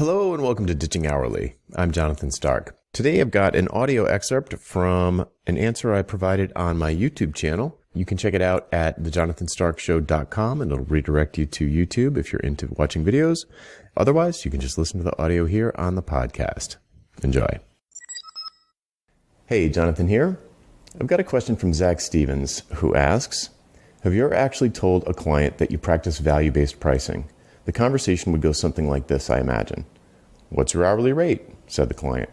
Hello and welcome to Ditching Hourly. I'm Jonathan Stark. Today I've got an audio excerpt from an answer I provided on my YouTube channel. You can check it out at thejonathanstarkshow.com and it'll redirect you to YouTube if you're into watching videos. Otherwise, you can just listen to the audio here on the podcast. Enjoy. Hey, Jonathan here. I've got a question from Zach Stevens who asks, have you ever actually told a client that you practice value-based pricing? The conversation would go something like this, I imagine. What's your hourly rate? Said the client.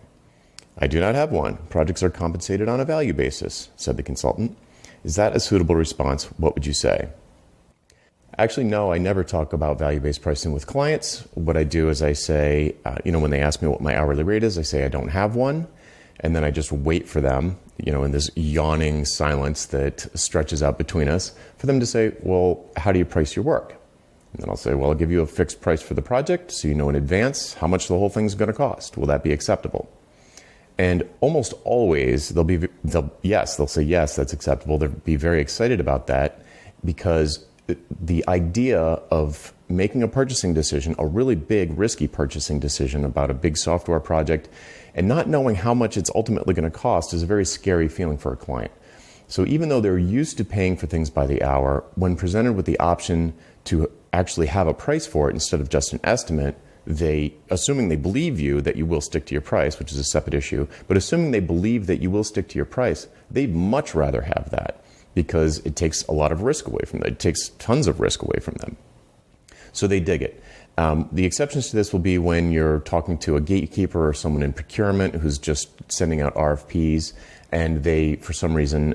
I do not have one. Projects are compensated on a value basis, said the consultant. Is that a suitable response? What would you say? Actually, no, I never talk about value-based pricing with clients. What I do is I say, when they ask me what my hourly rate is, I say I don't have one. And then I just wait for them, in this yawning silence that stretches out between us, for them to say, well, how do you price your work? And then I'll say, well, I'll give you a fixed price for the project so you know in advance how much the whole thing's going to cost. Will that be acceptable? And almost always they'll say, yes, that's acceptable. They'll be very excited about that because the idea of making a purchasing decision, a really big, risky purchasing decision about a big software project and not knowing how much it's ultimately going to cost is a very scary feeling for a client. So even though they're used to paying for things by the hour, when presented with the option to actually have a price for it instead of just an estimate, assuming they believe you that you will stick to your price, which is a separate issue, but assuming they believe that you will stick to your price, they'd much rather have that because it takes a lot of risk away from them. It takes tons of risk away from them. So they dig it. The exceptions to this will be when you're talking to a gatekeeper or someone in procurement who's just sending out RFPs and they, for some reason,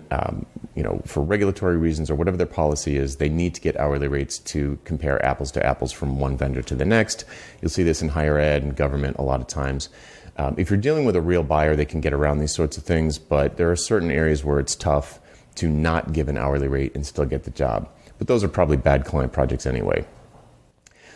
for regulatory reasons or whatever their policy is, they need to get hourly rates to compare apples to apples from one vendor to the next. You'll see this in higher ed and government a lot of times. If you're dealing with a real buyer, they can get around these sorts of things, but there are certain areas where it's tough to not give an hourly rate and still get the job. But those are probably bad client projects anyway.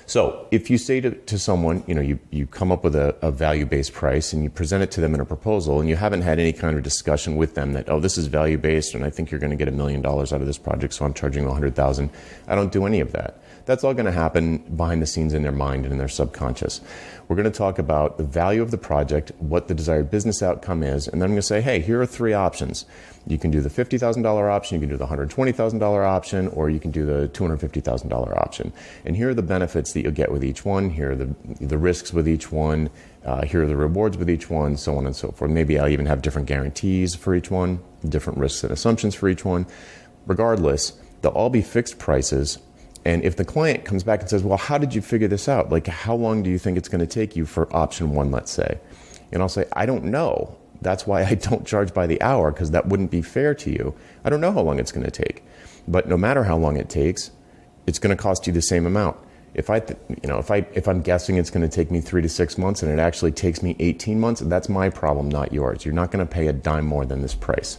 So if you say to someone, you come up with a value-based price and you present it to them in a proposal and you haven't had any kind of discussion with them that, oh, this is value-based and I think you're going to get $1 million out of this project, so I'm charging you $100,000. I don't do any of that. That's all going to happen behind the scenes in their mind and in their subconscious. We're going to talk about the value of the project, what the desired business outcome is, and then I'm going to say, hey, here are 3 options. You can do the $50,000 option, you can do the $120,000 option, or you can do the $250,000 option. And here are the benefits that you'll get with each one. Here are the risks with each one. Here are the rewards with each one, so on and so forth. Maybe I'll even have different guarantees for each one, different risks and assumptions for each one. Regardless, they'll all be fixed prices. And if the client comes back and says, well, how did you figure this out? Like, how long do you think it's going to take you for option 1, let's say? And I'll say, I don't know. That's why I don't charge by the hour, because that wouldn't be fair to you. I don't know how long it's going to take. But no matter how long it takes, it's going to cost you the same amount. If I'm guessing it's going to take me 3 to 6 months and it actually takes me 18 months, that's my problem, not yours. You're not going to pay a dime more than this price.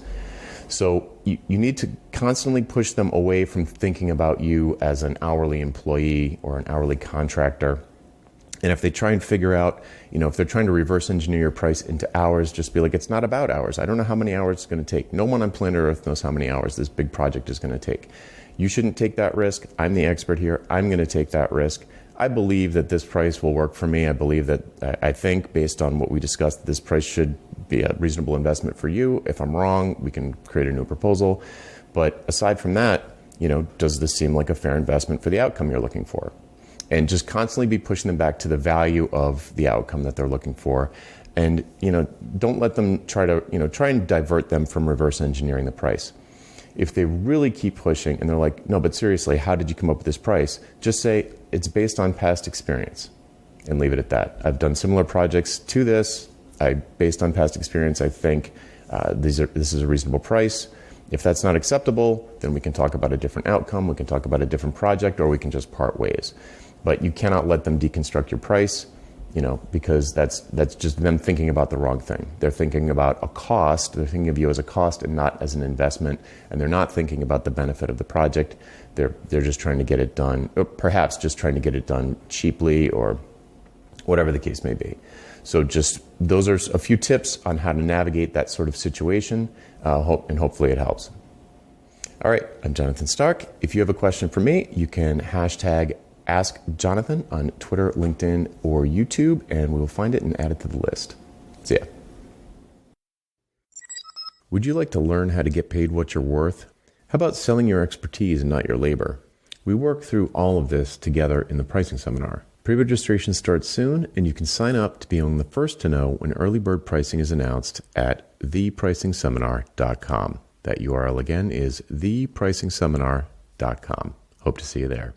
So you need to constantly push them away from thinking about you as an hourly employee or an hourly contractor. And if they try and figure out, if they're trying to reverse engineer your price into hours, just be like, it's not about hours. I don't know how many hours it's going to take. No one on planet Earth knows how many hours this big project is going to take. You shouldn't take that risk. I'm the expert here. I'm going to take that risk. I believe that this price will work for me. I think based on what we discussed, this price should be a reasonable investment for you. If I'm wrong, we can create a new proposal. But aside from that, does this seem like a fair investment for the outcome you're looking for? And just constantly be pushing them back to the value of the outcome that they're looking for. And, don't let them try and divert them from reverse engineering the price. If they really keep pushing and they're like, no, but seriously, how did you come up with this price? Just say, it's based on past experience and leave it at that. I've done similar projects to this. Based on past experience, I think this is a reasonable price. If that's not acceptable, then we can talk about a different outcome. We can talk about a different project, or we can just part ways. But you cannot let them deconstruct your price, because that's just them thinking about the wrong thing. They're thinking about a cost. They're thinking of you as a cost and not as an investment. And they're not thinking about the benefit of the project. They're just trying to get it done, or perhaps just trying to get it done cheaply or whatever the case may be. So those are a few tips on how to navigate that sort of situation, and hopefully it helps. All right, I'm Jonathan Stark. If you have a question for me, you can hashtag Ask Jonathan on Twitter, LinkedIn, or YouTube, and we will find it and add it to the list. See ya. Would you like to learn how to get paid what you're worth? How about selling your expertise and not your labor? We work through all of this together in the pricing seminar. Pre-registration starts soon, and you can sign up to be among the first to know when early bird pricing is announced at thepricingseminar.com. That URL again is thepricingseminar.com. Hope to see you there.